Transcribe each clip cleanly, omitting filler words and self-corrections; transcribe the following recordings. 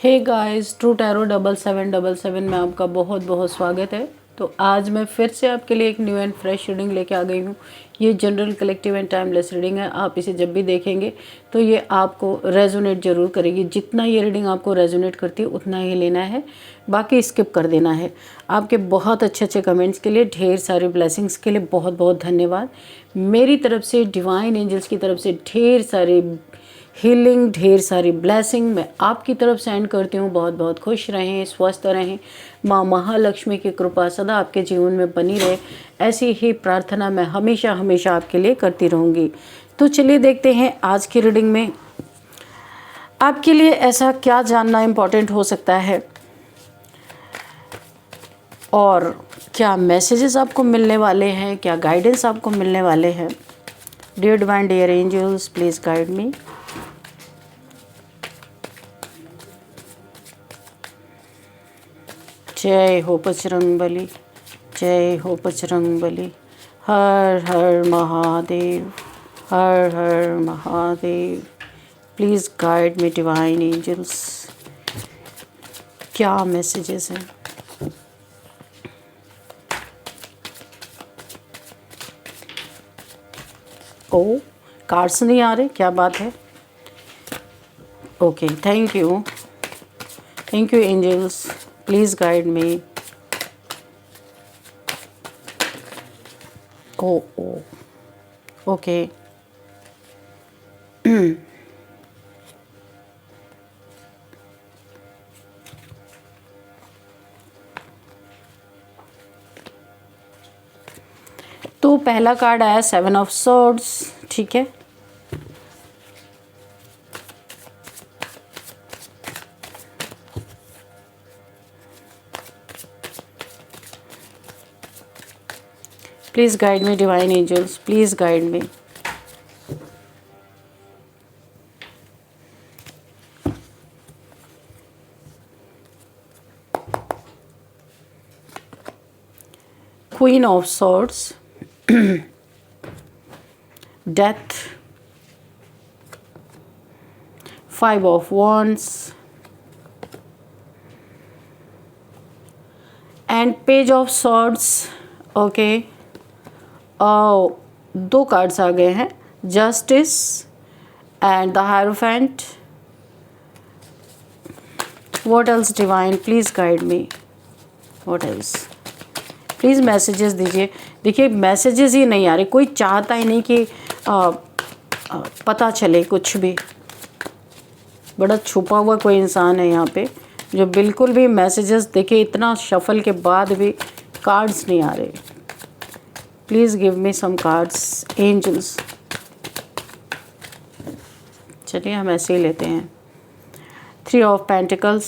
Hey guys, true tarot 7777 में आपका बहुत बहुत स्वागत है। तो आज मैं फिर से आपके लिए एक न्यू एंड फ्रेश रीडिंग लेके आ गई हूँ। ये general collective and timeless reading है। आप इसे जब भी देखेंगे तो ये आपको रेजोनेट ज़रूर करेगी। जितना ये रीडिंग आपको रेजोनेट करती है उतना ही लेना है, बाकी स्किप कर देना है। आपके बहुत अच्छे अच्छे कमेंट्स के लिए, ढेर सारे ब्लेसिंग्स के लिए बहुत बहुत धन्यवाद। मेरी तरफ से, डिवाइन एंजल्स की तरफ से ढेर सारे हीलिंग, ढेर सारी ब्लेसिंग मैं आपकी तरफ सेंड करती हूँ। बहुत बहुत खुश रहें, स्वस्थ रहें, माँ महालक्ष्मी की कृपा सदा आपके जीवन में बनी रहे, ऐसी ही प्रार्थना मैं हमेशा हमेशा आपके लिए करती रहूँगी। तो चलिए देखते हैं आज की रीडिंग में आपके लिए ऐसा क्या जानना इम्पोर्टेंट हो सकता है और क्या मैसेजेस आपको मिलने वाले हैं, क्या गाइडेंस आपको मिलने वाले हैं। Dear divine, dear angels, please guide me. जय हो बजरंग बली, जय हो बजरंग बली। हर हर महादेव, हर हर Mahadev. Please guide me divine angels, क्या मैसेजेस हैं। ओ, कार्ड्स नहीं आ रहे, क्या बात है। Okay, thank you angels, please guide me. ओ ओके। तो पहला कार्ड आया 7 ऑफ सॉर्ड्स, ठीक है। Please guide me divine angels, please guide me. Queen of swords, death, 5 of wands and page of swords. Okay, दो कार्ड्स आ गए हैं, justice and the hierophant. What else divine, please guide me. What else, please messages दीजिए। देखिए messages ही नहीं आ रहे, कोई चाहता ही नहीं कि पता चले कुछ भी। बड़ा छुपा हुआ कोई इंसान है यहाँ पे जो बिल्कुल भी मैसेजेस, देखिए इतना शफल के बाद भी कार्ड्स नहीं आ रहे। Please give me some cards angels. चलिए हम ऐसे ही लेते हैं। 3 ऑफ पेंटिकल्स,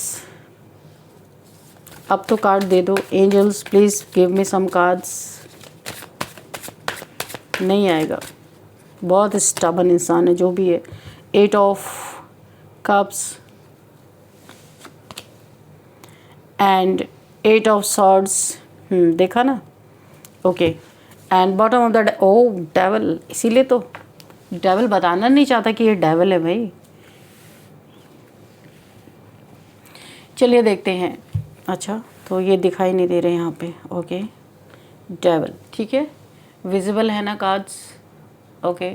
अब तो कार्ड दे दो angels, please give me some cards. नहीं आएगा, बहुत स्टबन इंसान है जो भी है। 8 of cups and 8 of swords, देखा ना। Okay, and bottom of the devil. इसीलिए तो डेवल बताना नहीं चाहता कि ये डेवल है भाई। चलिए देखते हैं। अच्छा, तो ये दिखाई नहीं दे रहे यहाँ पे। ओके, डेवल, ठीक है, विजिबल है ना कार्ड्स। ओके,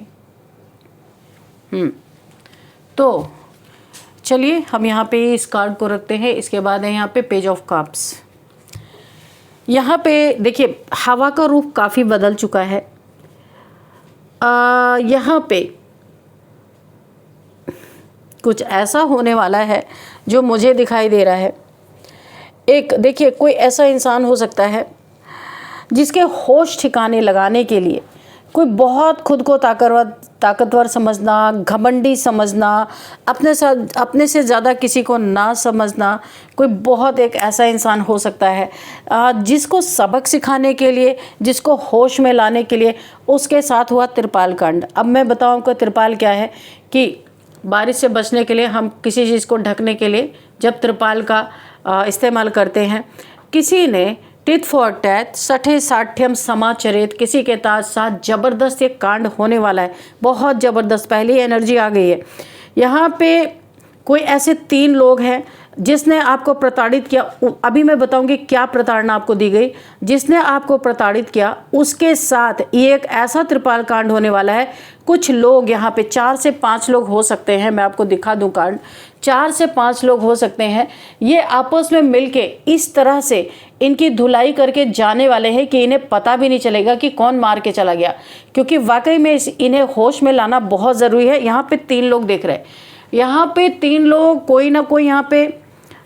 तो चलिए हम यहाँ पे इस कार्ड को रखते हैं। इसके बाद है यहाँ पे पेज ऑफ कप्स। यहाँ पे देखिए हवा का रूप काफ़ी बदल चुका है। यहाँ पे कुछ ऐसा होने वाला है जो मुझे दिखाई दे रहा है। एक देखिए, कोई ऐसा इंसान हो सकता है जिसके होश ठिकाने लगाने के लिए कोई बहुत खुद को ताकतवर समझना, घमंडी समझना, अपने से ज़्यादा किसी को ना समझना, कोई बहुत एक ऐसा इंसान हो सकता है जिसको सबक सिखाने के लिए, जिसको होश में लाने के लिए उसके साथ हुआ त्रिपाल कांड। अब मैं बताऊँ आपको त्रिपाल क्या है, कि बारिश से बचने के लिए हम किसी चीज़ को ढकने के लिए जब त्रिपाल का इस्तेमाल करते हैं। किसी ने टिथ फॉर टैथ, सठे साठ्यम समाचरित, किसी के साथ ज़बरदस्त एक कांड होने वाला है, बहुत ज़बरदस्त। पहली एनर्जी आ गई है यहाँ पे। कोई ऐसे 3 लोग हैं जिसने आपको प्रताड़ित किया, अभी मैं बताऊंगी क्या प्रताड़ना आपको दी गई। जिसने आपको प्रताड़ित किया उसके साथ ये एक ऐसा त्रिपाल कांड होने वाला है। कुछ लोग यहाँ पे 4 से 5 लोग हो सकते हैं, मैं आपको दिखा दूं कांड। 4 से 5 लोग हो सकते हैं, ये आपस में मिलके इस तरह से इनकी धुलाई करके जाने वाले हैं कि इन्हें पता भी नहीं चलेगा कि कौन मार के चला गया, क्योंकि वाकई में इन्हें होश में लाना बहुत ज़रूरी है। यहाँ पे 3 लोग देख रहे हैं, यहाँ पे 3 लोग कोई ना कोई यहाँ पे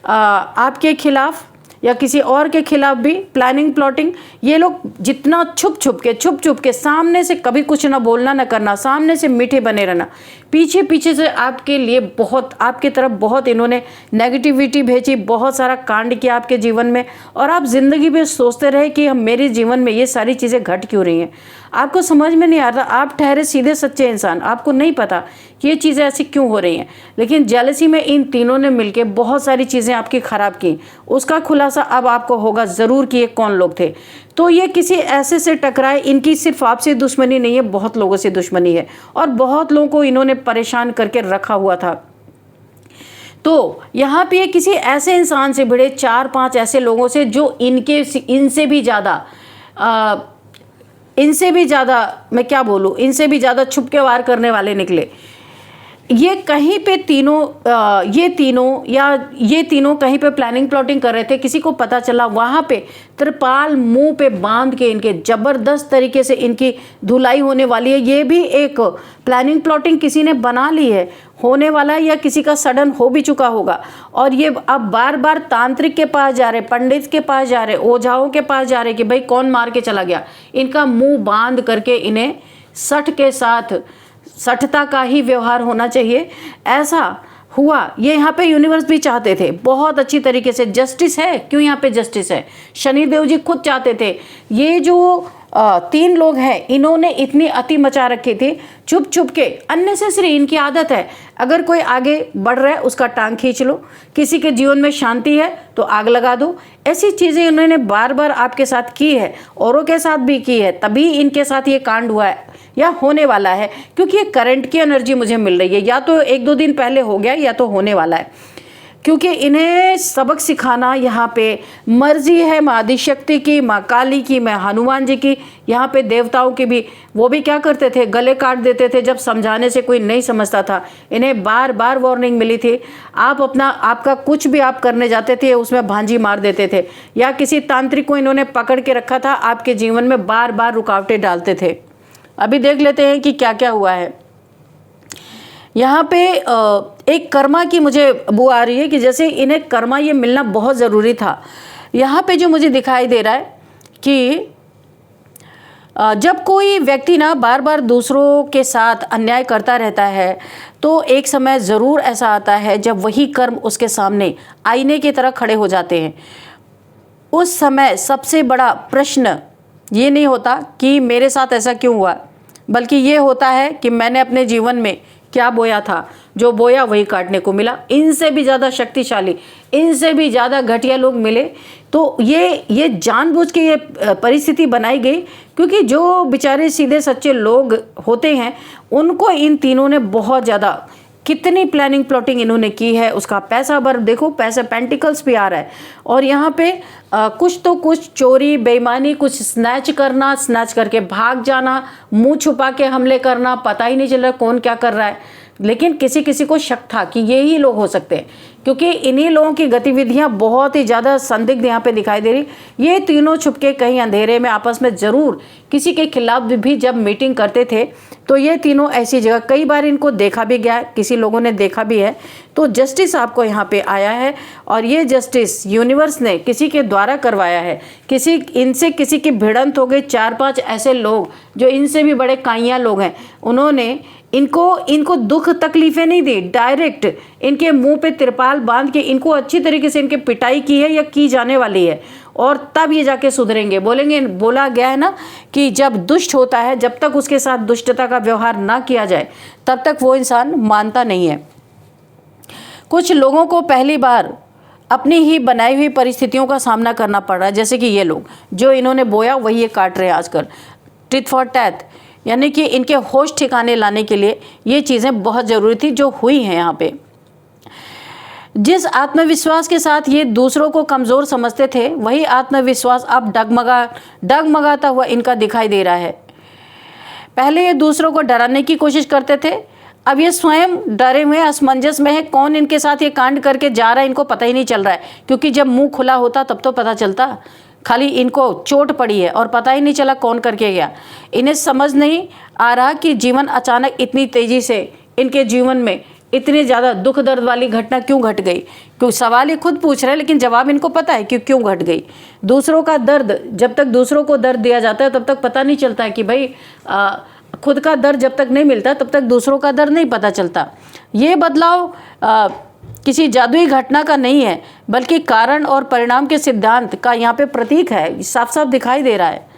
आपके खिलाफ या किसी और के खिलाफ भी प्लानिंग प्लॉटिंग, ये लोग जितना छुप छुप के सामने से कभी कुछ ना बोलना ना करना, सामने से मीठे बने रहना, पीछे पीछे से आपके लिए बहुत, आपकी तरफ बहुत इन्होंने नेगेटिविटी भेजी, बहुत सारा कांड किया आपके जीवन में, और आप ज़िंदगी में सोचते रहे कि हम मेरे जीवन में ये सारी चीज़ें घट क्यों रही हैं। आपको समझ में नहीं आता, आप ठहरे सीधे सच्चे इंसान, आपको नहीं पता कि ये चीज़ें ऐसी क्यों हो रही हैं, लेकिन जेलसी में इन तीनों ने मिलके बहुत सारी चीज़ें आपकी ख़राब की। उसका खुलासा अब आपको होगा ज़रूर कि ये कौन लोग थे। तो ये किसी ऐसे से टकराए, इनकी सिर्फ आपसे दुश्मनी नहीं है, बहुत लोगों से दुश्मनी है, और बहुत लोगों को इन्होंने परेशान करके रखा हुआ था। तो यहाँ पे किसी ऐसे इंसान से भिड़े, 4-5 ऐसे लोगों से जो इनसे भी ज़्यादा मैं क्या बोलूँ, इनसे भी ज़्यादा छुप के वार करने वाले निकले। ये कहीं पे ये तीनों कहीं पे प्लानिंग प्लॉटिंग कर रहे थे, किसी को पता चला, वहाँ पे त्रिपाल मुंह पे बांध के इनके ज़बरदस्त तरीके से इनकी धुलाई होने वाली है। ये भी एक प्लानिंग प्लॉटिंग किसी ने बना ली है, होने वाला है, या किसी का सडन हो भी चुका होगा, और ये अब बार बार तांत्रिक के पास जा रहे, पंडित के पास जा रहे, ओझाओं के पास जा रहे कि भाई कौन मार के चला गया। इनका मुंह बांध करके इन्हें सठ के साथ सठता का ही व्यवहार होना चाहिए, ऐसा हुआ। ये यहाँ पे यूनिवर्स भी चाहते थे बहुत अच्छी तरीके से, जस्टिस है, क्यों यहाँ पे जस्टिस है, शनिदेव जी खुद चाहते थे। ये जो 3 लोग हैं, इन्होंने इतनी अति मचा रखी थी, छुप छुप के, अननेसेसरी इनकी आदत है। अगर कोई आगे बढ़ रहा है उसका टांग खींच लो, किसी के जीवन में शांति है तो आग लगा दो। ऐसी चीज़ें इन्होंने बार बार आपके साथ की है, औरों के साथ भी की है, तभी इनके साथ ये कांड हुआ है या होने वाला है, क्योंकि ये करंट की एनर्जी मुझे मिल रही है, या तो 1-2 दिन पहले हो गया या तो होने वाला है, क्योंकि इन्हें सबक सिखाना यहाँ पे मर्जी है माँ आदिशक्ति की, माँ काली की, माँ हनुमान जी की, यहाँ पे देवताओं की भी। वो भी क्या करते थे, गले काट देते थे जब समझाने से कोई नहीं समझता था। इन्हें बार बार वार्निंग मिली थी, आपका कुछ भी आप करने जाते थे उसमें भांजी मार देते थे, या किसी तांत्रिक को इन्होंने पकड़ के रखा था, आपके जीवन में बार बार रुकावटें डालते थे। अभी देख लेते हैं कि क्या क्या हुआ है। यहाँ पे एक कर्मा की मुझे वो आ रही है कि जैसे इन्हें कर्मा ये मिलना बहुत ज़रूरी था। यहाँ पे जो मुझे दिखाई दे रहा है कि जब कोई व्यक्ति ना बार बार दूसरों के साथ अन्याय करता रहता है, तो एक समय ज़रूर ऐसा आता है जब वही कर्म उसके सामने आईने की तरह खड़े हो जाते हैं। उस समय सबसे बड़ा प्रश्न ये नहीं होता कि मेरे साथ ऐसा क्यों हुआ, बल्कि ये होता है कि मैंने अपने जीवन में क्या बोया था, जो बोया वही काटने को मिला। इनसे भी ज़्यादा शक्तिशाली, इनसे भी ज़्यादा घटिया लोग मिले, तो ये जानबूझ के ये परिस्थिति बनाई गई, क्योंकि जो बेचारे सीधे सच्चे लोग होते हैं उनको इन तीनों ने बहुत ज़्यादा, कितनी प्लानिंग प्लॉटिंग इन्होंने की है, उसका पैसा भर देखो, पैसे पेंटिकल्स भी आ रहा है, और यहाँ पे कुछ तो कुछ चोरी बेईमानी, कुछ स्नैच करना, स्नैच करके भाग जाना, मुंह छुपा के हमले करना, पता ही नहीं चल रहा कौन क्या कर रहा है, लेकिन किसी किसी को शक था कि यही लोग हो सकते हैं, क्योंकि इन्हीं लोगों की गतिविधियां बहुत ही ज़्यादा संदिग्ध यहाँ पे दिखाई दे रही। ये तीनों छुपके कहीं अंधेरे में आपस में ज़रूर किसी के खिलाफ भी जब मीटिंग करते थे, तो ये तीनों ऐसी जगह, कई बार इनको देखा भी गया है, किसी लोगों ने देखा भी है। तो जस्टिस आपको यहाँ पे आया है, और ये जस्टिस यूनिवर्स ने किसी के द्वारा करवाया है। इनसे किसी की भिड़ंत हो गई, 4-5 ऐसे लोग जो इनसे भी बड़े काइयाँ लोग हैं, उन्होंने इनको दुख तकलीफें नहीं दी, डायरेक्ट इनके मुंह पे तिरपाल बांध के इनको अच्छी तरीके से इनके पिटाई की है या की जाने वाली है, और तब ये जाके सुधरेंगे। बोला गया है ना कि जब दुष्ट होता है, जब तक उसके साथ दुष्टता का व्यवहार ना किया जाए तब तक वो इंसान मानता नहीं है। कुछ लोगों को पहली बार अपनी ही बनाई हुई परिस्थितियों का सामना करना पड़ रहा है, जैसे कि ये लोग जो इन्होंने बोया वही ये काट रहे हैं आजकल, टिट फॉर टैट, यानी कि इनके होश ठिकाने लाने के लिए ये चीज़ें बहुत ज़रूरी थी जो हुई हैं यहाँ पे। जिस आत्मविश्वास के साथ ये दूसरों को कमज़ोर समझते थे, वही आत्मविश्वास अब डगमगाता हुआ इनका दिखाई दे रहा है। पहले ये दूसरों को डराने की कोशिश करते थे, अब ये स्वयं डरे हुए असमंजस में है। कौन इनके साथ ये कांड करके जा रहा है इनको पता ही नहीं चल रहा है, क्योंकि जब मुंह खुला होता तब तो पता चलता। खाली इनको चोट पड़ी है और पता ही नहीं चला कौन करके गया। इन्हें समझ नहीं आ रहा कि जीवन अचानक इतनी तेजी से इनके जीवन में इतनी ज़्यादा दुख दर्द वाली घटना क्यों घट गई। क्योंकि सवाल ये खुद पूछ रहे हैं, लेकिन जवाब इनको पता है कि क्यों घट गई। दूसरों का दर्द, जब तक दूसरों को दर्द दिया जाता है तब तक पता नहीं चलता है कि भाई खुद का दर्द जब तक नहीं मिलता तब तक दूसरों का दर्द नहीं पता चलता। ये बदलाव किसी जादुई घटना का नहीं है, बल्कि कारण और परिणाम के सिद्धांत का यहाँ पे प्रतीक है। साफ साफ दिखाई दे रहा है।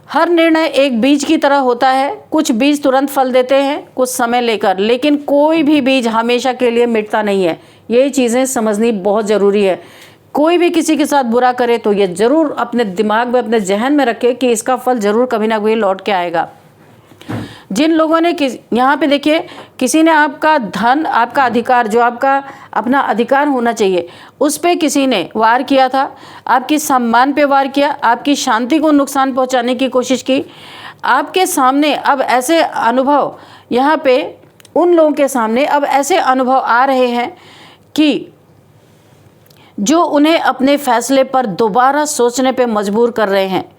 हर निर्णय एक बीज की तरह होता है। कुछ बीज तुरंत फल देते हैं, कुछ समय लेकर, लेकिन कोई भी बीज हमेशा के लिए मिटता नहीं है। ये चीज़ें समझनी बहुत ज़रूरी है। कोई भी किसी के साथ बुरा करे तो ये ज़रूर अपने दिमाग में, अपने जहन में रखे कि इसका फल ज़रूर कभी ना कभी लौट के आएगा। जिन लोगों ने यहाँ पे देखिए, किसी ने आपका धन, आपका अधिकार, जो आपका अपना अधिकार होना चाहिए, उस पे किसी ने वार किया था। आपकी सम्मान पे वार किया, आपकी शांति को नुकसान पहुंचाने की कोशिश की। आपके सामने अब ऐसे अनुभव, यहाँ पे उन लोगों के सामने अब ऐसे अनुभव आ रहे हैं कि जो उन्हें अपने फैसले पर दोबारा सोचने पे मजबूर कर रहे हैं।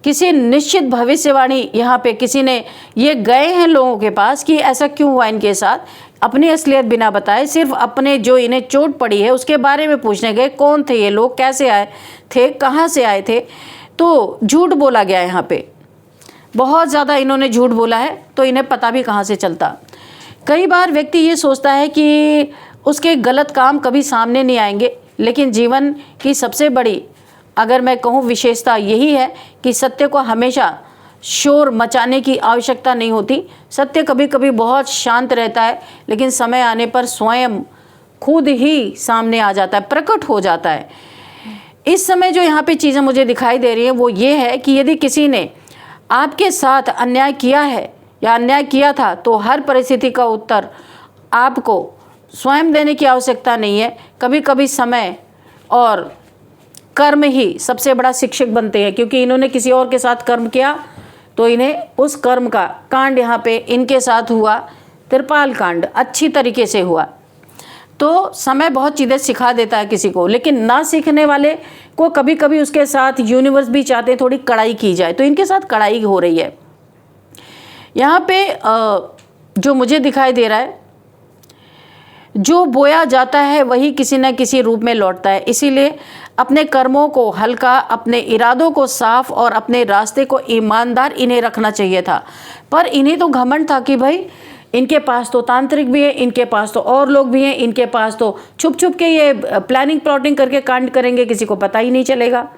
किसी निश्चित भविष्यवाणी, यहाँ पे किसी ने, ये गए हैं लोगों के पास कि ऐसा क्यों हुआ इनके साथ, अपनी असलियत बिना बताए, सिर्फ अपने जो इन्हें चोट पड़ी है उसके बारे में पूछने गए। कौन थे ये लोग, कैसे आए थे, कहाँ से आए थे। तो झूठ बोला गया यहाँ पे, बहुत ज़्यादा इन्होंने झूठ बोला है, तो इन्हें पता भी कहाँ से चलता। कई बार व्यक्ति ये सोचता है कि उसके गलत काम कभी सामने नहीं आएंगे, लेकिन जीवन की सबसे बड़ी, अगर मैं कहूँ, विशेषता यही है कि सत्य को हमेशा शोर मचाने की आवश्यकता नहीं होती। सत्य कभी कभी बहुत शांत रहता है, लेकिन समय आने पर स्वयं खुद ही सामने आ जाता है, प्रकट हो जाता है। इस समय जो यहाँ पे चीज़ें मुझे दिखाई दे रही हैं वो ये है कि यदि किसी ने आपके साथ अन्याय किया है या अन्याय किया था, तो हर परिस्थिति का उत्तर आपको स्वयं देने की आवश्यकता नहीं है। कभी कभी समय और कर्म ही सबसे बड़ा शिक्षक बनते हैं, क्योंकि इन्होंने किसी और के साथ कर्म किया तो इन्हें उस कर्म का कांड यहाँ पे इनके साथ हुआ, त्रिपाल कांड अच्छी तरीके से हुआ। तो समय बहुत चीज़ें सिखा देता है किसी को, लेकिन ना सीखने वाले को कभी कभी उसके साथ यूनिवर्स भी चाहते हैं थोड़ी कड़ाई की जाए, तो इनके साथ कड़ाई हो रही है। यहाँ पे जो मुझे दिखाई दे रहा है, जो बोया जाता है वही किसी न किसी रूप में लौटता है। इसीलिए अपने कर्मों को हल्का, अपने इरादों को साफ और अपने रास्ते को ईमानदार इन्हें रखना चाहिए था। पर इन्हें तो घमंड था कि भाई इनके पास तो तांत्रिक भी है, इनके पास तो और लोग भी हैं, इनके पास तो छुप छुप के ये प्लानिंग प्लॉटिंग करके कांड करेंगे, किसी को पता ही नहीं चलेगा,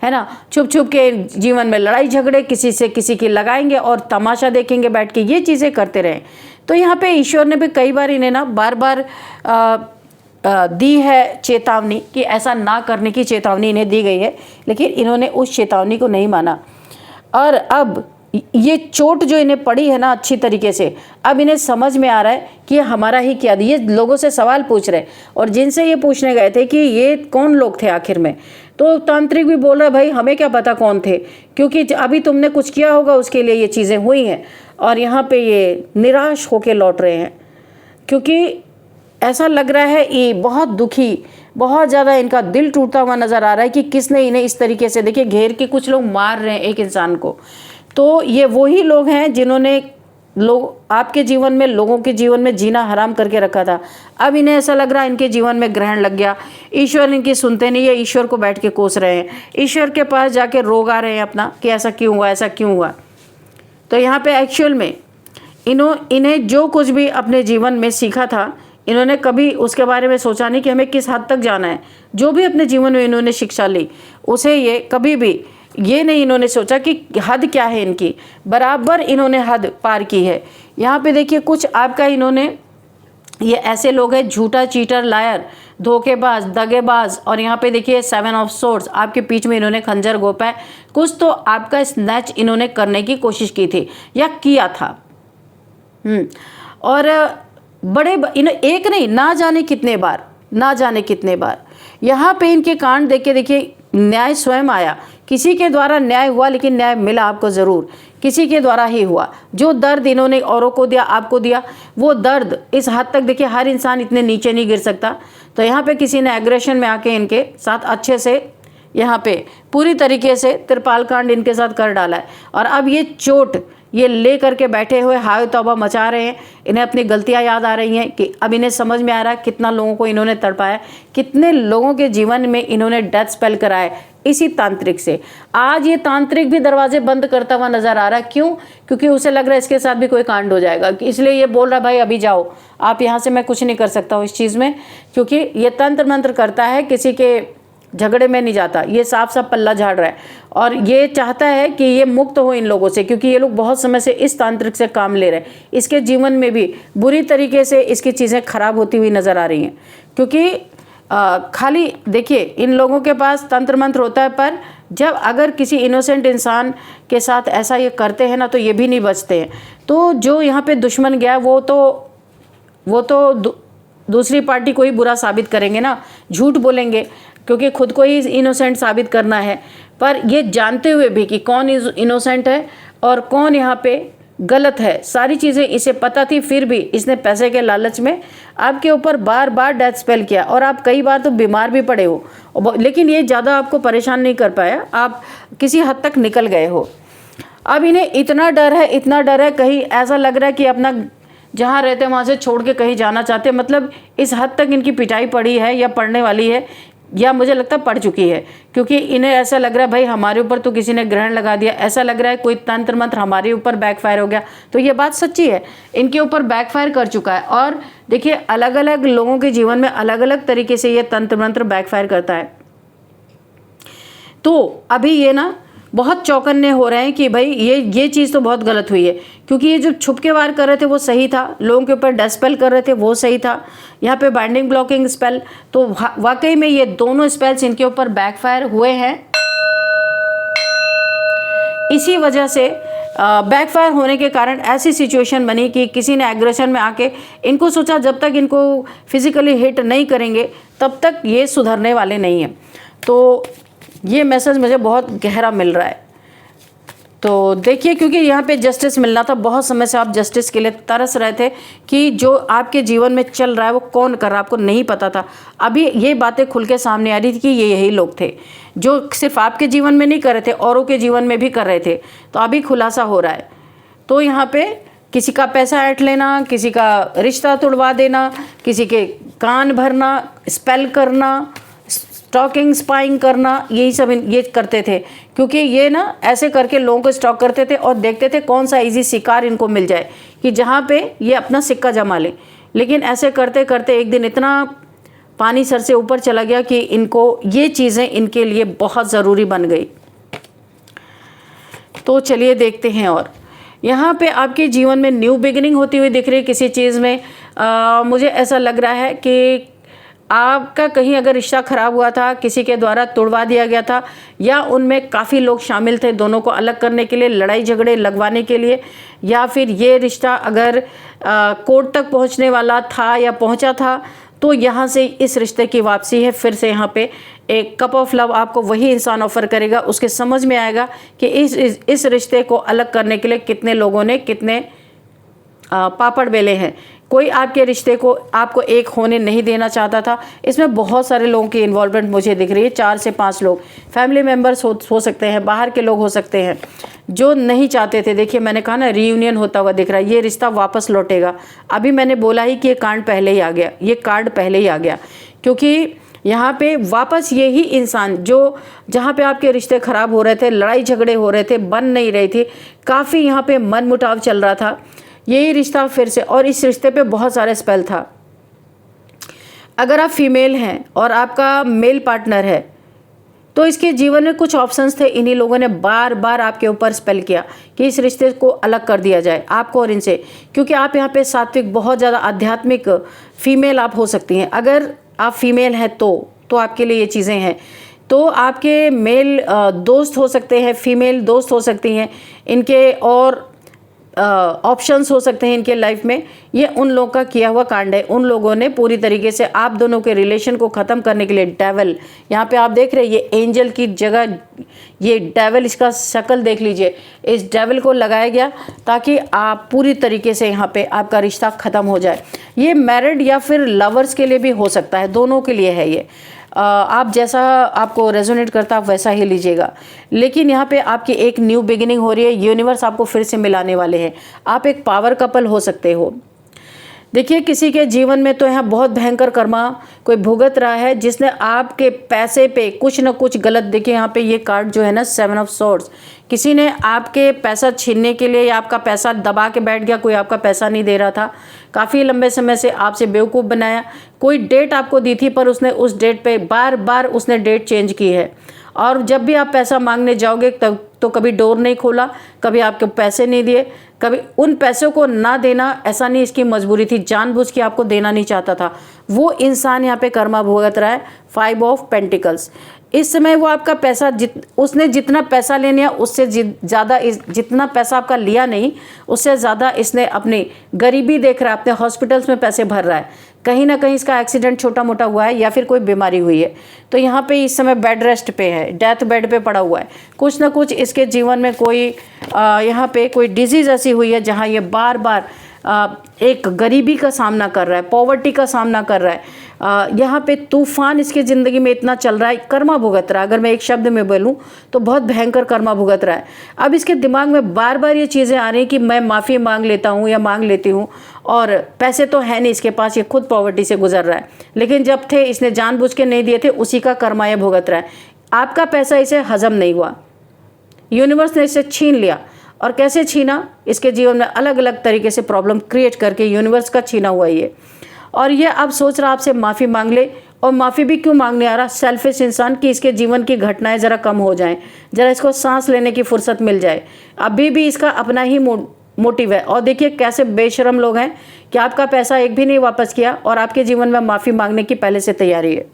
है ना। छुप छुप के जीवन में लड़ाई झगड़े किसी से किसी की लगाएंगे और तमाशा देखेंगे बैठ के, ये चीज़ें करते रहें। तो यहाँ पे ईश्वर ने भी कई बार इन्हें ना बार बार दी है चेतावनी कि ऐसा ना करने की चेतावनी इन्हें दी गई है, लेकिन इन्होंने उस चेतावनी को नहीं माना। और अब ये चोट जो इन्हें पड़ी है ना अच्छी तरीके से, अब इन्हें समझ में आ रहा है कि हमारा ही क्या। ये लोगों से सवाल पूछ रहे, और जिनसे ये पूछने गए थे कि ये कौन लोग थे आखिर में, तो तांत्रिक भी बोल रहा है भाई हमें क्या पता कौन थे, क्योंकि अभी तुमने कुछ किया होगा उसके लिए ये चीज़ें हुई हैं। और यहाँ पे ये निराश होके लौट रहे हैं, क्योंकि ऐसा लग रहा है ये बहुत दुखी, बहुत ज़्यादा इनका दिल टूटता हुआ नज़र आ रहा है कि किसने इन्हें इस तरीके से, देखिए घेर के कुछ लोग मार रहे हैं एक इंसान को। तो ये वही लोग हैं जिन्होंने आपके जीवन में, लोगों के जीवन में जीना हराम करके रखा था। अब इन्हें ऐसा लग रहा है इनके जीवन में ग्रहण लग गया, ईश्वर इनकी सुनते नहीं है, ईश्वर को बैठ के कोस रहे हैं, ईश्वर के पास जाके रोग आ रहे हैं अपना कि ऐसा क्यों हुआ, ऐसा क्यों हुआ। तो यहाँ पे एक्चुअल में इन्हें जो कुछ भी अपने जीवन में सीखा था, इन्होंने कभी उसके बारे में सोचा नहीं कि हमें किस हद तक जाना है। जो भी अपने जीवन में इन्होंने शिक्षा ली, उसे ये कभी भी ये नहीं इन्होंने सोचा कि हद क्या है इनकी, बराबर इन्होंने हद पार की है। यहाँ पे देखिए कुछ आपका इन्होंने, ये ऐसे लोग हैं झूठा, चीटर, लायर, धोखेबाज, दगेबाज। और यहाँ पे देखिए 7 ऑफ सोर्ड्स, आपके बीच में इन्होंने खंजर घोंपा है। कुछ तो आपका स्नैच इन्होंने करने की कोशिश की थी या किया था। और एक नहीं, ना जाने कितने बार, ना जाने कितने बार यहाँ पे इनके कांड देख के देखिए, न्याय स्वयं आया, किसी के द्वारा न्याय हुआ, लेकिन न्याय मिला आपको ज़रूर, किसी के द्वारा ही हुआ। जो दर्द इन्होंने औरों को दिया, आपको दिया, वो दर्द इस हद तक देखिए, हर इंसान इतने नीचे नहीं गिर सकता। तो यहाँ पे किसी ने एग्रेशन में आके इनके साथ अच्छे से यहाँ पे पूरी तरीके से त्रिपाल कांड इनके साथ कर डाला है। और अब ये चोट ये ले करके बैठे हुए हाय तौबा मचा रहे हैं। इन्हें अपनी गलतियां याद आ रही हैं कि अब इन्हें समझ में आ रहा है कितना लोगों को इन्होंने तड़पाया, कितने लोगों के जीवन में इन्होंने डेथ स्पेल कराया इसी तांत्रिक से। आज ये तांत्रिक भी दरवाजे बंद करता हुआ नजर आ रहा है। क्यों? क्योंकि उसे लग रहा है इसके साथ भी कोई कांड हो जाएगा, इसलिए ये बोल रहा है भाई अभी जाओ आप यहाँ से, मैं कुछ नहीं कर सकता हूँ इस चीज़ में, क्योंकि ये तंत्र मंत्र करता है, किसी के झगड़े में नहीं जाता। ये साफ साफ पल्ला झाड़ रहा है और ये चाहता है कि ये मुक्त हो इन लोगों से, क्योंकि ये लोग बहुत समय से इस तांत्रिक से काम ले रहे हैं। इसके जीवन में भी बुरी तरीके से इसकी चीज़ें खराब होती हुई नज़र आ रही हैं, क्योंकि खाली देखिए इन लोगों के पास तंत्र मंत्र होता है, पर जब अगर किसी इनोसेंट इंसान के साथ ऐसा ये करते हैं ना, तो ये भी नहीं बचते हैं। तो जो यहाँ पे दुश्मन गया वो तो दूसरी पार्टी को ही बुरा साबित करेंगे ना, झूठ बोलेंगे, क्योंकि खुद को ही इनोसेंट साबित करना है। पर ये जानते हुए भी कि कौन इनोसेंट है और कौन यहाँ पे गलत है, सारी चीज़ें इसे पता थी, फिर भी इसने पैसे के लालच में आपके ऊपर बार बार डेथ स्पेल किया। और आप कई बार तो बीमार भी पड़े हो, लेकिन ये ज़्यादा आपको परेशान नहीं कर पाया, आप किसी हद तक निकल गए हो। अब इन्हें इतना डर है, कहीं ऐसा लग रहा है कि अपना जहाँ रहते हैं वहाँ से छोड़ के कहीं जाना चाहते हैं। मतलब इस हद तक इनकी पिटाई पड़ी है या पड़ने वाली है, या मुझे लगता है पड़ चुकी है, क्योंकि इन्हें ऐसा लग रहा है भाई हमारे ऊपर तो किसी ने ग्रहण लगा दिया, ऐसा लग रहा है कोई तंत्र मंत्र हमारे ऊपर बैकफायर हो गया। तो ये बात सच्ची है, इनके ऊपर बैकफायर कर चुका है। और देखिए अलग अलग लोगों के जीवन में अलग अलग तरीके से ये तंत्र मंत्र बैकफायर करता है। तो अभी ये ना बहुत चौकन्ने हो रहे हैं कि भाई ये चीज़ तो बहुत गलत हुई है, क्योंकि ये जो छुप के वार कर रहे थे वो सही था, लोगों के ऊपर डेथ स्पेल कर रहे थे वो सही था, यहाँ पे बाइंडिंग ब्लॉकिंग स्पेल, तो वाकई में ये दोनों स्पेल्स इनके ऊपर बैकफायर हुए हैं। इसी वजह से बैकफायर होने के कारण ऐसी सिचुएशन बनी कि किसी ने एग्रेशन में आके इनको सोचा जब तक इनको फिजिकली हिट नहीं करेंगे तब तक ये सुधरने वाले नहीं हैं। तो ये मैसेज मुझे बहुत गहरा मिल रहा है। तो देखिए, क्योंकि यहाँ पे जस्टिस मिलना था, बहुत समय से आप जस्टिस के लिए तरस रहे थे कि जो आपके जीवन में चल रहा है वो कौन कर रहा है, आपको नहीं पता था। अभी ये बातें खुल के सामने आ रही थी कि ये यही लोग थे जो सिर्फ आपके जीवन में नहीं कर रहे थे, औरों के जीवन में भी कर रहे थे। तो अभी खुलासा हो रहा है। तो यहाँ पे किसी का पैसा ऐंठ लेना, किसी का रिश्ता तोड़वा देना, किसी के कान भरना, स्पेल करना, स्टॉकिंग स्पाइंग करना, यही सब ये करते थे, क्योंकि ये ना ऐसे करके लोगों को स्टॉक करते थे और देखते थे कौन सा इजी शिकार इनको मिल जाए कि जहाँ पे ये अपना सिक्का जमा ले। लेकिन ऐसे करते करते एक दिन इतना पानी सर से ऊपर चला गया कि इनको ये चीज़ें इनके लिए बहुत ज़रूरी बन गई। तो चलिए देखते हैं। और यहाँ पे आपके जीवन में न्यू बिगिनिंग होती हुई दिख रही है किसी चीज़ में। मुझे ऐसा लग रहा है कि आपका कहीं अगर रिश्ता खराब हुआ था, किसी के द्वारा तोड़वा दिया गया था, या उनमें काफ़ी लोग शामिल थे दोनों को अलग करने के लिए, लड़ाई झगड़े लगवाने के लिए, या फिर ये रिश्ता अगर कोर्ट तक पहुंचने वाला था या पहुंचा था, तो यहाँ से इस रिश्ते की वापसी है। फिर से यहाँ पे एक कप ऑफ लव आपको वही इंसान ऑफर करेगा। उसके समझ में आएगा कि इस रिश्ते को अलग करने के लिए कितने लोगों ने कितने पापड़ बेले हैं। कोई आपके रिश्ते को आपको एक होने नहीं देना चाहता था। इसमें बहुत सारे लोगों की इन्वॉल्वमेंट मुझे दिख रही है, 4 से 5 लोग, फैमिली मेम्बर्स हो सकते हैं, बाहर के लोग हो सकते हैं जो नहीं चाहते थे। देखिए मैंने कहा ना, रीयूनियन होता हुआ दिख रहा है, ये रिश्ता वापस लौटेगा। अभी मैंने बोला ही कि ये कांड पहले ही आ गया, ये कार्ड पहले ही आ गया, क्योंकि यहाँ पे वापस यही इंसान जो जहाँ पे आपके रिश्ते खराब हो रहे थे, लड़ाई झगड़े हो रहे थे, बन नहीं रही थी, काफ़ी यहाँ पे मन मुटाव चल रहा था, यही रिश्ता फिर से, और इस रिश्ते पे बहुत सारे स्पेल था। अगर आप फीमेल हैं और आपका मेल पार्टनर है तो इसके जीवन में कुछ ऑप्शंस थे। इन्हीं लोगों ने बार बार आपके ऊपर स्पेल किया कि इस रिश्ते को अलग कर दिया जाए आपको और इनसे, क्योंकि आप यहाँ पे सात्विक, बहुत ज़्यादा आध्यात्मिक फीमेल आप हो सकती हैं। अगर आप फीमेल हैं तो आपके लिए ये चीज़ें हैं। तो आपके मेल दोस्त हो सकते हैं, फीमेल दोस्त हो सकती हैं इनके, और ऑप्शंस हो सकते हैं इनके लाइफ में, ये उन लोगों का किया हुआ कांड है। उन लोगों ने पूरी तरीके से आप दोनों के रिलेशन को ख़त्म करने के लिए डेविल, यहाँ पे आप देख रहे हैं ये एंजल की जगह ये डेविल, इसका शक्ल देख लीजिए, इस डेविल को लगाया गया ताकि आप पूरी तरीके से यहाँ पे आपका रिश्ता ख़त्म हो जाए। ये मैरिड या फिर लवर्स के लिए भी हो सकता है, दोनों के लिए है ये। आप जैसा आपको रेजोनेट करता आप वैसा ही लीजिएगा। लेकिन यहाँ पे आपकी एक न्यू बिगिनिंग हो रही है, यूनिवर्स आपको फिर से मिलाने वाले हैं। आप एक पावर कपल हो सकते हो। देखिए किसी के जीवन में तो यहाँ बहुत भयंकर कर्मा कोई भुगत रहा है, जिसने आपके पैसे पे कुछ ना कुछ गलत, देखिए यहाँ पे ये कार्ड जो है ना 7 ऑफ सोर्ड्स, किसी ने आपके पैसा छीनने के लिए या आपका पैसा दबा के बैठ गया, कोई आपका पैसा नहीं दे रहा था, काफ़ी लंबे समय से आपसे बेवकूफ़ बनाया, कोई डेट आपको दी थी पर उसने उस डेट पे बार बार उसने डेट चेंज की है, और जब भी आप पैसा मांगने जाओगे तब तो कभी डोर नहीं खोला, कभी आपके पैसे नहीं दिए, कभी उन पैसों को ना देना ऐसा नहीं इसकी मजबूरी थी, जानबूझ के आपको देना नहीं चाहता था। वो इंसान यहाँ पे कर्मा भुगत रहा है। 5 ऑफ पेंटिकल्स, इस समय वो आपका पैसा उसने जितना पैसा लेने उससे ज़्यादा, जितना पैसा आपका लिया नहीं उससे ज़्यादा इसने अपनी गरीबी देख रहा है, अपने हॉस्पिटल्स में पैसे भर रहा है, कहीं ना कहीं इसका एक्सीडेंट छोटा मोटा हुआ है या फिर कोई बीमारी हुई है, तो यहाँ पे इस समय बेड रेस्ट पे है, डेथ बेड पे पड़ा हुआ है। कुछ ना कुछ इसके जीवन में कोई यहाँ पे कोई डिजीज़ ऐसी हुई है जहाँ ये बार बार एक गरीबी का सामना कर रहा है, पॉवर्टी का सामना कर रहा है। यहाँ पे तूफान इसकी ज़िंदगी में इतना चल रहा है, कर्मा भुगत रहा है। अगर मैं एक शब्द में बोलूँ तो बहुत भयंकर कर्मा भुगत रहा है। अब इसके दिमाग में बार बार ये चीज़ें आ रही हैं कि मैं माफ़ी मांग लेता हूँ या मांग लेती हूँ, और पैसे तो है नहीं इसके पास, ये खुद पॉवर्टी से गुजर रहा है, लेकिन जब थे इसने जानबूझ के नहीं दिए थे, उसी का कर्मा ये भुगत रहा है। आपका पैसा इसे हजम नहीं हुआ, यूनिवर्स ने इसे छीन लिया, और कैसे छीना, इसके जीवन में अलग अलग तरीके से प्रॉब्लम क्रिएट करके यूनिवर्स का छीना हुआ ये, और ये अब सोच रहा आपसे माफ़ी मांग ले। और माफ़ी भी क्यों मांगने आ रहा, सेल्फिश इंसान, कि इसके जीवन की घटनाएं ज़रा कम हो जाएं, ज़रा इसको सांस लेने की फुर्सत मिल जाए। अभी भी इसका अपना ही मोटिव है। और देखिए कैसे बेशरम लोग हैं कि आपका पैसा एक भी नहीं वापस किया और आपके जीवन में माफ़ी मांगने की पहले से तैयारी है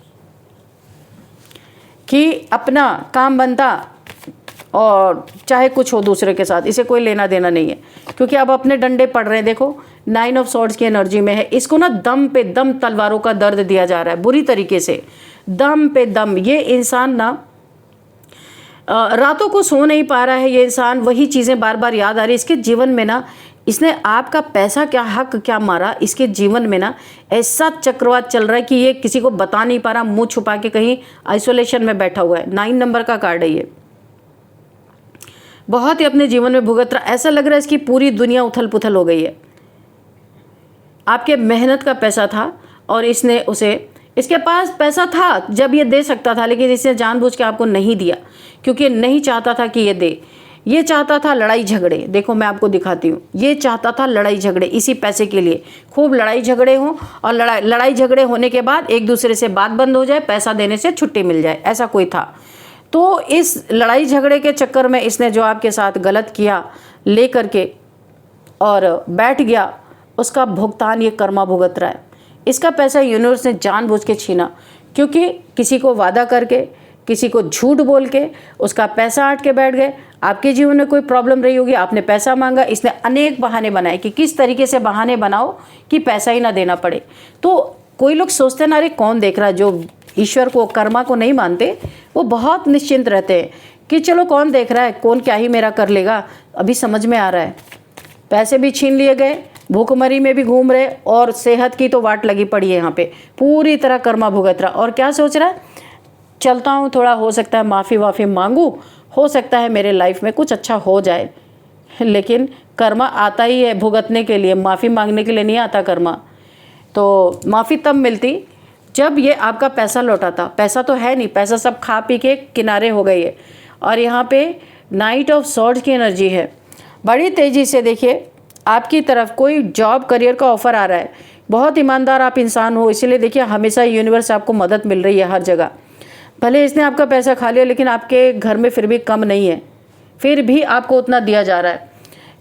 कि अपना काम बनता, और चाहे कुछ हो दूसरे के साथ, इसे कोई लेना देना नहीं है, क्योंकि अब अपने डंडे पड़ रहे हैं। देखो 9 ऑफ सॉर्ड्स की एनर्जी में है, इसको ना दम पे दम तलवारों का दर्द दिया जा रहा है, बुरी तरीके से दम पे दम। ये इंसान ना रातों को सो नहीं पा रहा है, ये इंसान वही चीज़ें बार बार याद आ रही है इसके जीवन में ना। इसने आपका पैसा क्या हक क्या मारा, इसके जीवन में ना ऐसा चक्रवात चल रहा है कि ये किसी को बता नहीं पा रहा, मुंह छुपा के कहीं आइसोलेशन में बैठा हुआ है। 9 नंबर का कार्ड है ये, बहुत ही अपने जीवन में भुगत रहा, ऐसा लग रहा है इसकी पूरी दुनिया उथल पुथल हो गई है। आपके मेहनत का पैसा था और इसने उसे, इसके पास पैसा था जब ये दे सकता था, लेकिन इसने जानबूझ के आपको नहीं दिया, क्योंकि नहीं चाहता था कि ये दे, ये चाहता था लड़ाई झगड़े। देखो मैं आपको दिखाती हूँ, ये चाहता था लड़ाई झगड़े, इसी पैसे के लिए खूब लड़ाई झगड़े हों, और लड़ाई झगड़े होने के बाद एक दूसरे से बात बंद हो जाए, पैसा देने से छुट्टी मिल जाए, ऐसा कोई था। तो इस लड़ाई झगड़े के चक्कर में इसने जो आपके साथ गलत किया ले करके और बैठ गया, उसका भुगतान ये कर्मा भुगत रहा है। इसका पैसा यूनिवर्स ने जानबूझ के छीना, क्योंकि किसी को वादा करके, किसी को झूठ बोल के उसका पैसा आट के बैठ गए। आपके जीवन में कोई प्रॉब्लम रही होगी, आपने पैसा मांगा, इसने अनेक बहाने बनाए कि किस तरीके से बहाने बनाओ कि पैसा ही ना देना पड़े। तो कोई लोग सोचते ना, अरे कौन देख रहा है, जो ईश्वर को, कर्मा को नहीं मानते, वो बहुत निश्चिंत रहते हैं कि चलो कौन देख रहा है, कौन क्या ही मेरा कर लेगा। अभी समझ में आ रहा है, पैसे भी छीन लिए गए, भूखमरी में भी घूम रहे, और सेहत की तो वाट लगी पड़ी है यहाँ पे, पूरी तरह कर्मा भुगत रहा। और क्या सोच रहा है, चलता हूँ, थोड़ा हो सकता है माफ़ी वाफ़ी मांगूँ, हो सकता है मेरे लाइफ में कुछ अच्छा हो जाए। लेकिन कर्मा आता ही है भुगतने के लिए, माफ़ी मांगने के लिए नहीं आता कर्मा। तो माफ़ी तब मिलती जब ये आपका पैसा लौटाता। पैसा तो है नहीं, पैसा सब खा पी के किनारे हो गई है। और यहाँ पे 9 ऑफ सॉर्ड्स की एनर्जी है, बड़ी तेज़ी से देखिए आपकी तरफ कोई जॉब करियर का ऑफ़र आ रहा है। बहुत ईमानदार आप इंसान हो, इसीलिए देखिए हमेशा यूनिवर्स आपको मदद मिल रही है हर जगह। भले इसने आपका पैसा खा लिया, लेकिन आपके घर में फिर भी कम नहीं है, फिर भी आपको उतना दिया जा रहा है।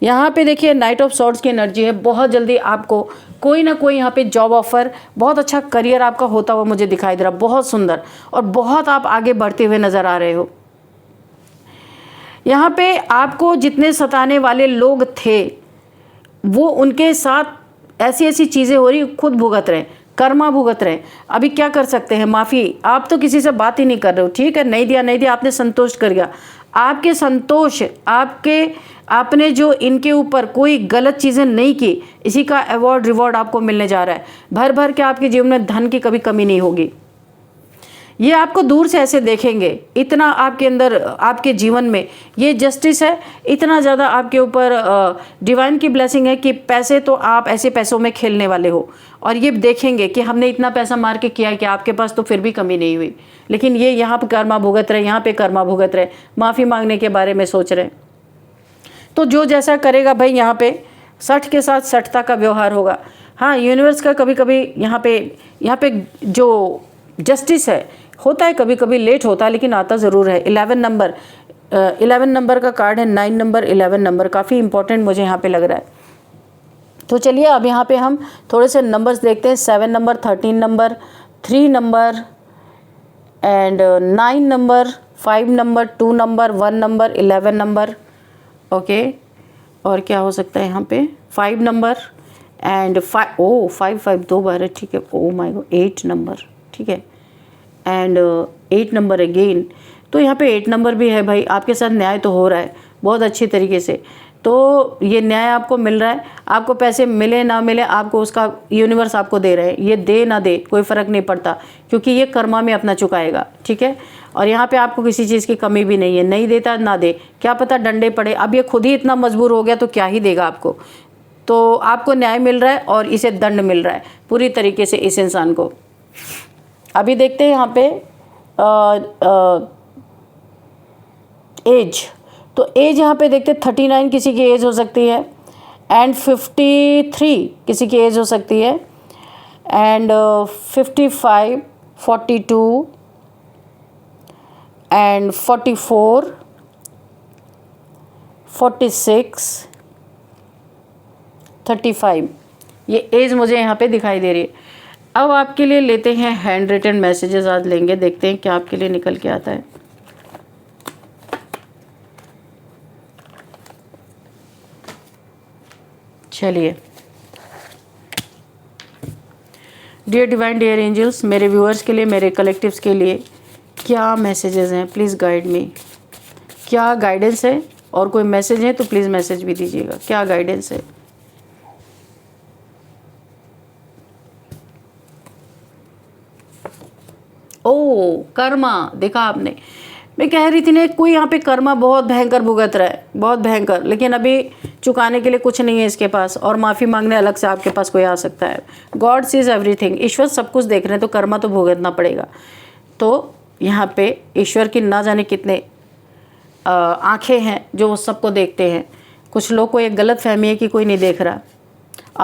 यहाँ पे देखिए 9 ऑफ सॉर्ड्स की एनर्जी है, बहुत जल्दी आपको कोई ना कोई यहाँ पे जॉब ऑफर, बहुत अच्छा करियर आपका होता हुआ मुझे दिखाई दे रहा, बहुत सुंदर, और बहुत आप आगे बढ़ते हुए नज़र आ रहे हो। यहाँ पे आपको जितने सताने वाले लोग थे, वो उनके साथ ऐसी ऐसी चीज़ें हो रही, खुद भुगत रहे, कर्मा भुगत रहे। अभी क्या कर सकते हैं, माफ़ी। आप तो किसी से बात ही नहीं कर रहे हो, ठीक है, नहीं दिया नहीं दिया, आपने संतोष कर गया। आपके संतोष, आपने जो इनके ऊपर कोई गलत चीज़ें नहीं की, इसी का अवार्ड रिवॉर्ड आपको मिलने जा रहा है। भर भर के आपके जीवन में धन की कभी कमी नहीं होगी। ये आपको दूर से ऐसे देखेंगे, इतना आपके अंदर, आपके जीवन में ये जस्टिस है, इतना ज़्यादा आपके ऊपर डिवाइन की ब्लेसिंग है कि पैसे तो आप ऐसे पैसों में खेलने वाले हो। और ये देखेंगे कि हमने इतना पैसा मार के किया है कि आपके पास तो फिर भी कमी नहीं हुई, लेकिन ये यहाँ पर कर्मा भुगत रहे, यहाँ पे कर्मा भुगत रहे, माफ़ी मांगने के बारे में सोच रहे। तो जो जैसा करेगा भाई, यहाँ पे 60 के साथ 60ता का व्यवहार होगा। हाँ, यूनिवर्स का कभी कभी यहाँ पे जो जस्टिस है होता है, कभी कभी लेट होता है, लेकिन आता ज़रूर है। 11 नंबर का कार्ड है, 9 नंबर, 11 नंबर काफ़ी इंपॉर्टेंट मुझे यहाँ पे लग रहा है। तो चलिए अब यहाँ पे हम थोड़े से नंबर्स देखते हैं। 7 number, 13 number, 3 number and 9 number, 5 number, 2 number, 1 number, 11 number. Okay, और क्या हो सकता है यहाँ पे, 5 नंबर एंड 5 2 बार है, ठीक है। ओ माय गॉड, 8 नंबर, ठीक है, एंड 8 नंबर अगेन। तो यहाँ पे 8 नंबर भी है भाई। आपके साथ न्याय तो हो रहा है बहुत अच्छी तरीके से। तो ये न्याय आपको मिल रहा है, आपको पैसे मिले ना मिले, आपको उसका यूनिवर्स आपको दे रहे हैं। ये दे ना दे कोई फ़र्क नहीं पड़ता, क्योंकि ये कर्मा में अपना चुकाएगा, ठीक है। और यहाँ पे आपको किसी चीज़ की कमी भी नहीं है, नहीं देता ना दे, क्या पता डंडे पड़े। अब ये खुद ही इतना मजबूर हो गया तो क्या ही देगा आपको। तो आपको न्याय मिल रहा है और इसे दंड मिल रहा है पूरी तरीके से इस इंसान को। अभी देखते हैं यहाँ पे एज। तो एज यहाँ पे देखते हैं 39 किसी की एज हो सकती है, एंड 53 किसी की एज हो सकती है, एंड 55, 42 एंड 44, 46, 35 ये एज मुझे यहाँ पे दिखाई दे रही है। अब आपके लिए लेते हैं हैंड रिटन मैसेजेस, आज लेंगे, देखते हैं क्या आपके लिए निकल के आता है। चलिए, डियर डिवाइन, डियर एंजल्स, मेरे व्यूअर्स के लिए, मेरे कलेक्टिव्स के लिए क्या मैसेजेस हैं, प्लीज़ गाइड मी। क्या गाइडेंस है, और कोई मैसेज है तो प्लीज़ मैसेज भी दीजिएगा, क्या गाइडेंस है। ओ, कर्मा देखा आपने। मैं कह रही थी ना, कोई यहाँ पे कर्मा बहुत भयंकर भुगत रहा है, बहुत भयंकर, लेकिन अभी चुकाने के लिए कुछ नहीं है इसके पास, और माफ़ी मांगने अलग से आपके पास कोई आ सकता है। गॉड सीज एवरीथिंग, ईश्वर सब कुछ देख रहे हैं, तो कर्मा तो भुगतना पड़ेगा। तो यहाँ पे ईश्वर की ना जाने कितने आँखें हैं जो वो सबको देखते हैं। कुछ लोग को एक गलत फहमी है कि कोई नहीं देख रहा।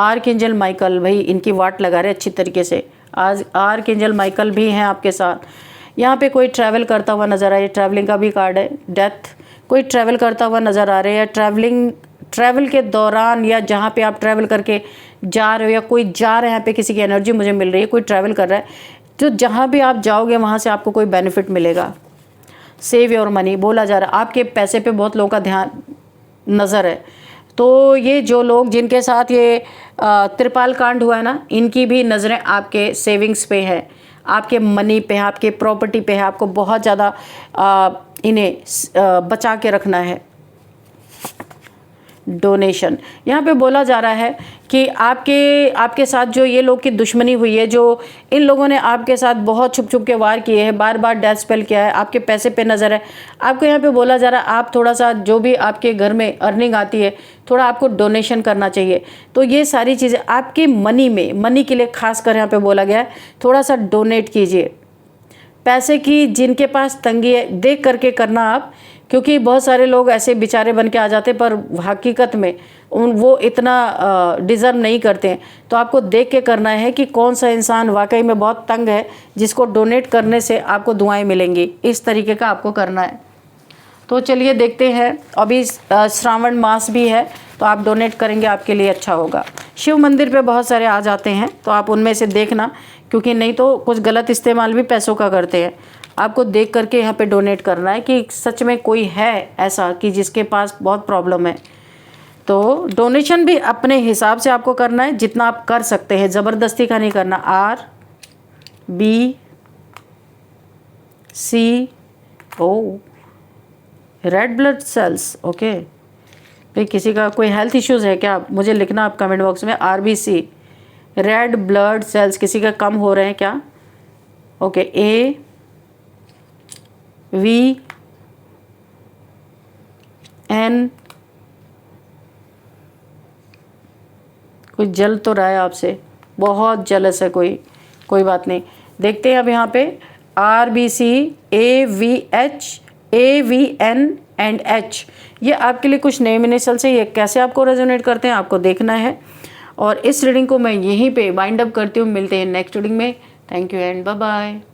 आर्कएंजल माइकल भाई इनकी वाट लगा रहे अच्छी तरीके से। आज आर्कएंजल माइकल भी हैं आपके साथ। यहाँ पे कोई ट्रैवल करता हुआ नज़र आ रहा है, ट्रैवलिंग का भी कार्ड है। डेथ, कोई ट्रैवल करता हुआ नज़र आ रहे हैं, ट्रैवल के दौरान, या जहाँ पे आप ट्रैवल करके जा रहे हो, या कोई जा रहे हैं, यहाँ पे किसी की एनर्जी मुझे मिल रही है, कोई ट्रैवल कर रहा है। तो जहाँ भी आप जाओगे वहाँ से आपको कोई बेनिफिट मिलेगा। सेव योर मनी बोला जा रहा है, आपके पैसे पे बहुत लोगों का ध्यान नज़र है। तो ये जो लोग जिनके साथ ये त्रिपाल कांड हुआ है ना, इनकी भी नज़रें आपके सेविंग्स पे है, आपके मनी पे है, आपके प्रॉपर्टी पे है। आपको बहुत ज़्यादा इन्हें बचा के रखना है। डोनेशन यहाँ पे बोला जा रहा है कि आपके साथ जो ये लोग की दुश्मनी हुई है, जो इन लोगों ने आपके साथ बहुत छुप छुप के वार किए हैं, बार बार डेथ स्पेल किया है, आपके पैसे पे नज़र है। आपको यहाँ पे बोला जा रहा है आप थोड़ा सा, जो भी आपके घर में अर्निंग आती है, थोड़ा आपको डोनेशन करना चाहिए। तो ये सारी चीज़ें आपके मनी के लिए खास कर यहाँ पे बोला गया है, थोड़ा सा डोनेट कीजिए। पैसे की जिनके पास तंगी है देख करके करना आप, क्योंकि बहुत सारे लोग ऐसे बेचारे बन के आ जाते पर हकीकत में वो इतना डिज़र्व नहीं करते हैं। तो आपको देख के करना है कि कौन सा इंसान वाकई में बहुत तंग है, जिसको डोनेट करने से आपको दुआएं मिलेंगी। इस तरीके का आपको करना है। तो चलिए देखते हैं। अभी श्रावण मास भी है, तो आप डोनेट करेंगे आपके लिए अच्छा होगा। शिव मंदिर पे बहुत सारे आ जाते हैं, तो आप उनमें से देखना, क्योंकि नहीं तो कुछ गलत इस्तेमाल भी पैसों का करते हैं। आपको देख करके यहाँ पे डोनेट करना है कि सच में कोई है ऐसा कि जिसके पास बहुत प्रॉब्लम है। तो डोनेशन भी अपने हिसाब से आपको करना है, जितना आप कर सकते हैं, ज़बरदस्ती का नहीं करना। RBCO red blood cells, okay. भाई किसी का कोई हेल्थ इश्यूज़ है क्या, मुझे लिखना आप कमेंट बॉक्स में। RBC रेड ब्लड सेल्स किसी का कम हो रहे हैं क्या, ओके। AVN कोई जल तो रहा है आपसे, बहुत जलस है कोई बात नहीं। देखते हैं अब यहाँ पे RBC AVH AVN and H, ये आपके लिए कुछ नेम इनिशियल से, ये कैसे आपको रेजोनेट करते हैं आपको देखना है। और इस रीडिंग को मैं यहीं पे वाइंड अप करती हूँ। मिलते हैं नेक्स्ट रीडिंग में। Thank you and bye bye.